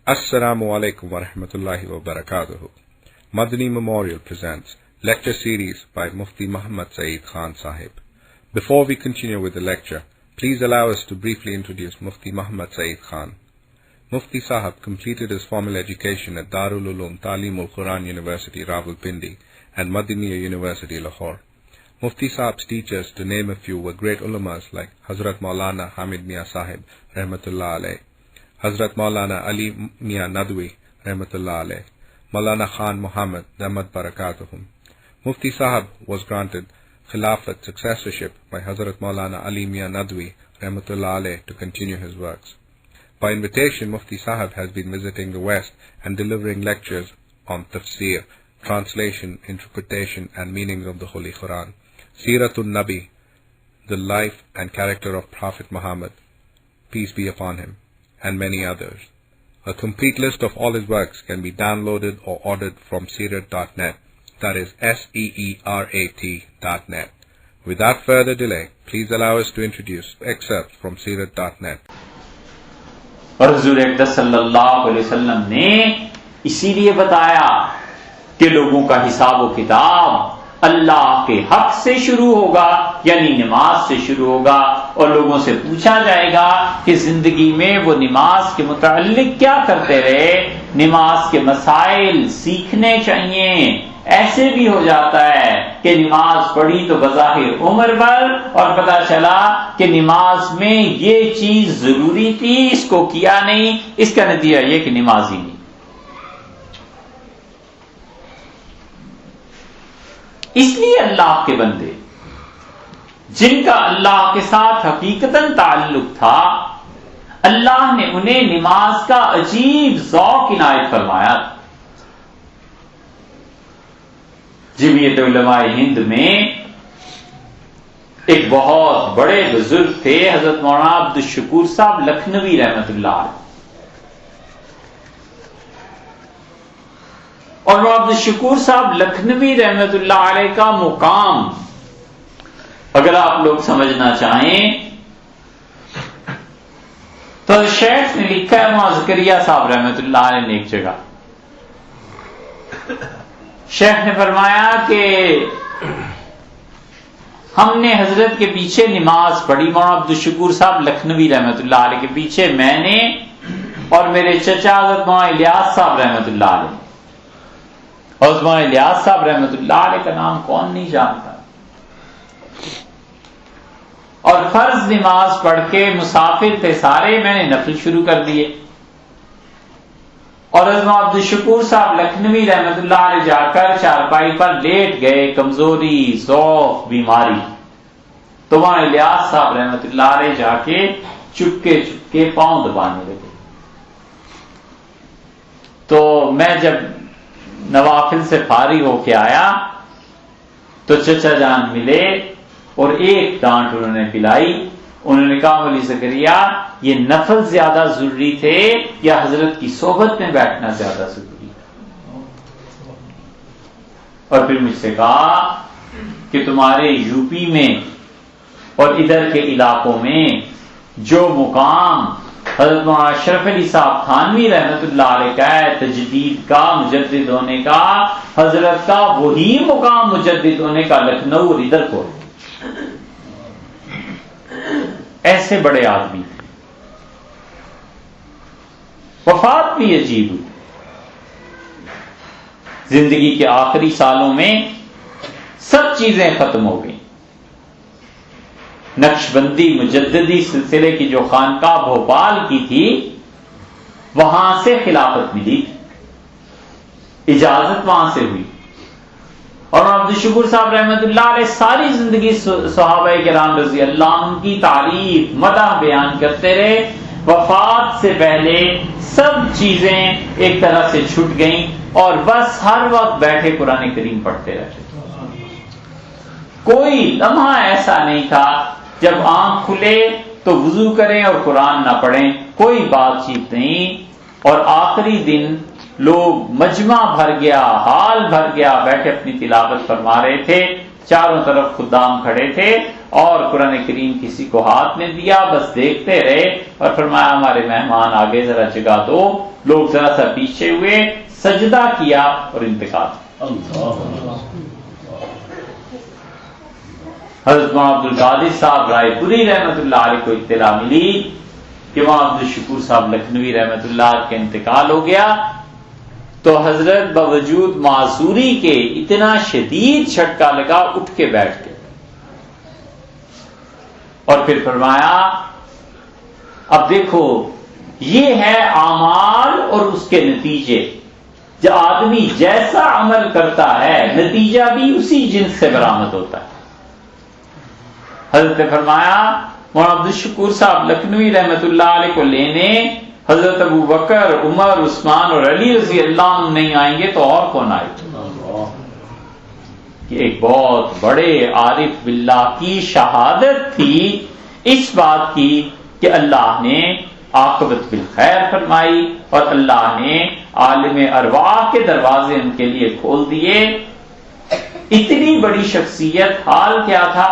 Assalamu alaikum wa rahmatullahi wa barakatuhu. Madani Memorial presents lecture series by Mufti Muhammad Saeed Khan Sahib. Before we continue with the lecture, please allow us to briefly introduce Mufti Muhammad Saeed Khan. Mufti Sahib completed his formal education at Darul Uloom Taaleemul Quran University, Rawalpindi, and Madaniya University, Lahore. Mufti Sahib's teachers, to name a few, were great ulamas like Hazrat Maulana Hamid Mia Sahib, Rahmatullah Alayh, Hazrat Maulana Ali Mia Nadwi, Rahmatullah Alayh, Maulana Khan Muhammad, Damat Barakatuhum. Mufti Sahib was granted Khilafat successorship by Hazrat Maulana Ali Mia Nadwi, Rahmatullah Alayh, to continue his works. By invitation, Mufti Sahib has been visiting the West and delivering lectures on tafsir, translation, interpretation, and meanings of the Holy Quran, Siratul Nabi, the life and character of Prophet Muhammad, peace be upon him, and many others. A complete list of all his works can be downloaded or ordered from Seerat.net, that is SEERAT.net. Without further delay, please allow us to introduce excerpts from Seerat.net. اور حضور اقدس صلی اللہ علیہ وسلم نے اسی لیے بتایا کہ لوگوں کا حساب و کتاب اللہ کے حق سے شروع ہوگا، یعنی نماز سے شروع ہوگا، اور لوگوں سے پوچھا جائے گا کہ زندگی میں وہ نماز کے متعلق کیا کرتے رہے، نماز کے مسائل سیکھنے چاہیے۔ ایسے بھی ہو جاتا ہے کہ نماز پڑھی تو بظاہر عمر بھر اور پتہ چلا کہ نماز میں یہ چیز ضروری تھی، اس کو کیا نہیں، اس کا نتیجہ یہ کہ نماز ہی نہیں۔ اس لیے اللہ کے بندے جن کا اللہ کے ساتھ حقیقتاً تعلق تھا، اللہ نے انہیں نماز کا عجیب ذوق عنایت فرمایا۔ جمعیت علماء ہند میں ایک بہت بڑے بزرگ تھے، حضرت مولانا عبدالشکور صاحب لکھنوی رحمت اللہ علیہ، اور وہ عبدالشکور صاحب لکھنوی رحمت اللہ علیہ کا مقام اگر آپ لوگ سمجھنا چاہیں تو شیخ نے لکھا ہے وہاں زکریا صاحب رحمت اللہ علیہ نے ایک جگہ، شیخ نے فرمایا کہ ہم نے حضرت کے پیچھے نماز پڑھی، مولانا عبدالشکور صاحب لکھنوی رحمت اللہ علیہ کے پیچھے میں نے اور میرے چچا حضرت مولانا الیاس صاحب رحمت اللہ علیہ۔ حضرت مولانا الیاس صاحب رحمت اللہ علیہ کا نام کون نہیں جانتا، اور فرض نماز پڑھ کے مسافر تھے سارے، میں نے نفل شروع کر دیے، اور حضرت عبدالشکور صاحب لکھنوی رحمت اللہ علیہ جا کر چارپائی پر لیٹ گئے، کمزوری، ذوق، بیماری، تو وہاں الیاس صاحب رحمت اللہ علیہ جا کے چپکے پاؤں دبانے لگے۔ تو میں جب نوافل سے فارغ ہو کے آیا تو چچا جان ملے اور ایک ڈانٹ انہوں نے پلائی، انہوں نے کہا مولی زکریا یہ نفل زیادہ ضروری تھے یا حضرت کی صحبت میں بیٹھنا زیادہ ضروری تھا؟ اور پھر مجھ سے کہا کہ تمہارے یو پی میں اور ادھر کے علاقوں میں جو مقام حضرت مولانا اشرف علی صاحب تھانوی رحمت اللہ علیہ کا ہے تجدید کا، مجدد ہونے کا، حضرت کا وہی مقام مجدد ہونے کا لکھنؤ اور ادھر کو ہے۔ ایسے بڑے آدمی تھے، وفات بھی عجیب ہوئی، زندگی کے آخری سالوں میں سب چیزیں ختم ہو گئیں۔ نقشبندی مجددی سلسلے کی جو خانقاہ بھوپال کی تھی وہاں سے خلافت ملی، اجازت وہاں سے ہوئی، اور عبدالشکور صاحب رحمت اللہ علیہ ساری زندگی صحابہ کرام رضی اللہ عنہ کی تعریف مدح بیان کرتے رہے۔ وفات سے پہلے سب چیزیں ایک طرح سے چھٹ گئیں اور بس ہر وقت بیٹھے قرآن کریم پڑھتے رہتے، کوئی لمحہ ایسا نہیں تھا جب آنکھ کھلے تو وضو کریں اور قرآن نہ پڑھیں، کوئی بات چیت نہیں۔ اور آخری دن لوگ مجمع بھر گیا، حال بھر گیا، بیٹھے اپنی تلاوت فرما رہے تھے، چاروں طرف خدام کھڑے تھے، اور قرآن کریم کسی کو ہاتھ میں دیا، بس دیکھتے رہے اور فرمایا ہمارے مہمان آگے ذرا جگہ دو. لوگ ذرا سا پیچھے ہوئے، سجدہ کیا اور انتقال. حضرت مولانا عبد القادر صاحب رائے پوری رحمت اللہ علیہ کو اطلاع ملی کہ مولانا عبد الشکور صاحب لکھنوی رحمت اللہ علیہ کا انتقال ہو گیا، تو حضرت باوجود معذوری کے اتنا شدید جھٹکا لگا، اٹھ کے بیٹھ گئے اور پھر فرمایا اب دیکھو یہ ہے اعمال اور اس کے نتیجے. جو آدمی جیسا عمل کرتا ہے نتیجہ بھی اسی جنس سے برآمد ہوتا ہے. حضرت نے فرمایا مولانا عبد الشکور صاحب لکھنوی رحمت اللہ علیہ کو لینے حضرت ابو بکر، عمر، عثمان اور علی رضی اللہ عنہ نہیں آئیں گے تو اور کون آئے گا؟ یہ ایک بہت بڑے عارف باللہ کی شہادت تھی اس بات کی کہ اللہ نے عاقبت بالخیر فرمائی اور اللہ نے عالم ارواح کے دروازے ان کے لیے کھول دیے. اتنی بڑی شخصیت، حال کیا تھا؟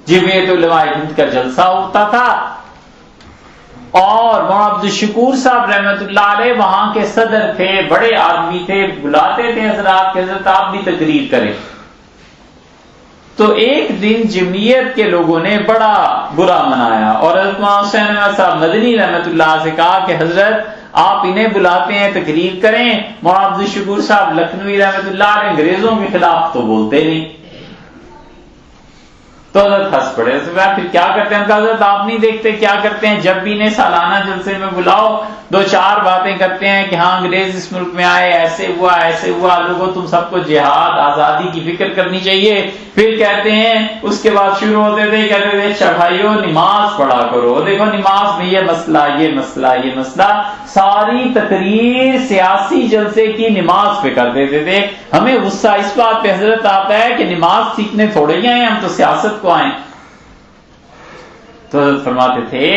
جمعیت علماء ہند کا جلسہ ہوتا تھا اور مولانا عبد الشکور صاحب رحمت اللہ علیہ وہاں کے صدر تھے، بڑے آدمی تھے، بلاتے تھے حضرات کے حضرت آپ بھی تقریر کریں. تو ایک دن جمعیت کے لوگوں نے بڑا برا منایا اور حضرت مولانا حسین احمد صاحب مدنی رحمت اللہ سے کہا کہ حضرت آپ انہیں بلاتے ہیں تقریر کریں. مولانا عبد الشکور صاحب لکھنوی رحمت اللہ علیہ انگریزوں کے خلاف تو بولتے نہیں. تو حضرت ہنس پڑے. پھر کیا کرتے ہیں؟ حضرت آپ نہیں دیکھتے کیا کرتے ہیں؟ جب بھی انہیں سالانہ جلسے میں بلاؤ دو چار باتیں کرتے ہیں کہ ہاں انگریز اس ملک میں آئے، ایسے ہوا ایسے ہوا، لوگوں تم سب کو جہاد آزادی کی فکر کرنی چاہیے. پھر کہتے ہیں اس کے بعد شروع ہوتے تھے کہتے تھے اچھا بھائیو نماز پڑھا کرو، دیکھو نماز میں یہ مسئلہ یہ مسئلہ یہ مسئلہ. ساری تقریر سیاسی جلسے کی نماز پہ کر دیتے تھے. ہمیں غصہ اس بات پہ حضرت آتا ہے کہ نماز سیکھنے تھوڑے ہی آئے، ہم تو سیاست کو آئیں. تو حضرت فرماتے تھے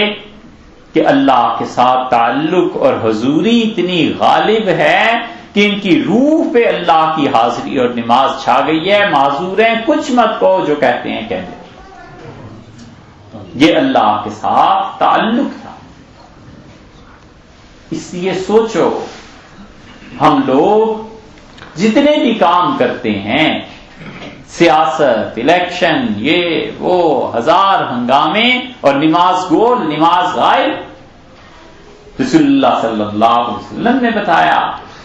کہ اللہ کے ساتھ تعلق اور حضوری اتنی غالب ہے کہ ان کی روح پہ اللہ کی حاضری اور نماز چھا گئی ہے. معذور ہیں، کچھ مت کہو، جو کہتے ہیں کہنے. یہ اللہ کے ساتھ تعلق تھا. اس لیے سوچو ہم لوگ جتنے بھی کام کرتے ہیں، سیاست، الیکشن، یہ وہ، ہزار ہنگامے اور نماز گول نماز غائب. رسول اللہ صلی اللہ علیہ وسلم نے بتایا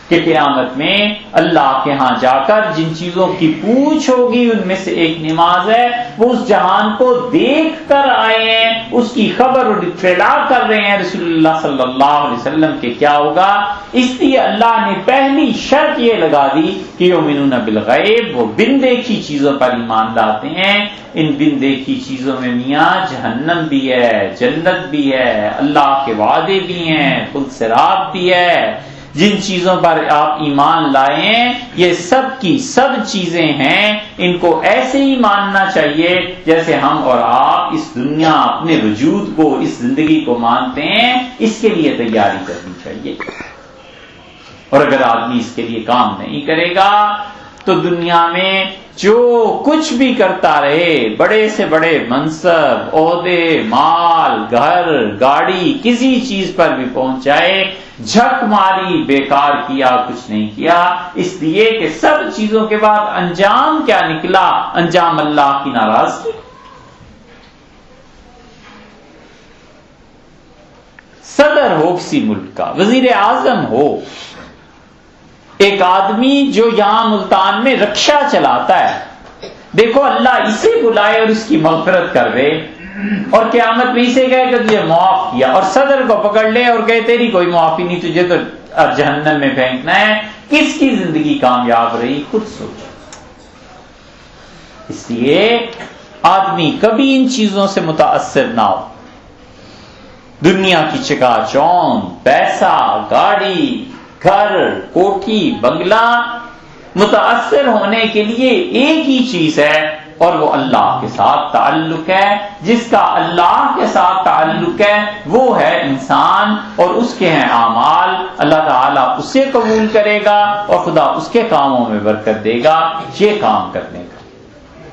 کہ قیامت میں اللہ کے ہاں جا کر جن چیزوں کی پوچھ ہوگی ان میں سے ایک نماز ہے. وہ اس جہان کو دیکھ کر آئے ہیں، اس کی خبر اور اطلاع کر رہے ہیں رسول اللہ صلی اللہ علیہ وسلم کے کیا ہوگا. اس لیے اللہ نے پہلی شرط یہ لگا دی کہ یؤمنون بالغیب، وہ بن دیکھی چیزوں پر ایمان لاتے ہیں. ان بن دیکھی چیزوں میں میاں جہنم بھی ہے، جنت بھی ہے، اللہ کے وعدے بھی ہیں، خود صراط بھی ہے. جن چیزوں پر آپ ایمان لائیں یہ سب کی سب چیزیں ہیں. ان کو ایسے ہی ماننا چاہیے جیسے ہم اور آپ اس دنیا، اپنے وجود کو، اس زندگی کو مانتے ہیں. اس کے لیے تیاری کرنی چاہیے. اور اگر آدمی اس کے لیے کام نہیں کرے گا تو دنیا میں جو کچھ بھی کرتا رہے، بڑے سے بڑے منصب، عہدے، مال، گھر، گاڑی، کسی چیز پر بھی پہنچ جائے، جھک ماری، بیکار کیا، کچھ نہیں کیا. اس لیے کہ سب چیزوں کے بعد انجام کیا نکلا؟ انجام اللہ کی ناراضگی. صدر ہو کسی ملک کا، وزیر اعظم ہو، ایک آدمی جو یہاں ملتان میں رکشہ چلاتا ہے، دیکھو اللہ اسے بلائے اور اس کی مغفرت کر دے اور قیامت میں اسے کہے کہ تجھے معاف کیا، اور صدر کو پکڑ لے اور کہے تیری کوئی معافی نہیں، تجھے تو جہنم میں پھینکنا ہے. کس کی زندگی کامیاب رہی؟ خود سوچو. اس لیے آدمی کبھی ان چیزوں سے متاثر نہ ہو. دنیا کی چکا چوند، پیسہ، گاڑی، گھر، کوٹھی، بنگلہ، متاثر ہونے کے لیے ایک ہی چیز ہے اور وہ اللہ کے ساتھ تعلق ہے. جس کا اللہ کے ساتھ تعلق ہے وہ ہے انسان اور اس کے ہیں اعمال. اللہ تعالیٰ اسے قبول کرے گا اور خدا اس کے کاموں میں برکت دے گا. یہ کام کرنے کا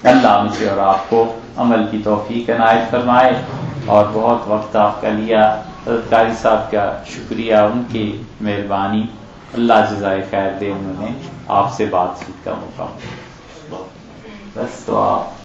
اللہ مجھے اور آپ کو عمل کی توفیق عنایت فرمائے. اور بہت وقت آپ کا لیا، حضرت قاری صاحب کا شکریہ، ان کی مہربانی، اللہ جزائے خیر دے، انہوں نے آپ سے بات چیت کا موقع. بس تو آپ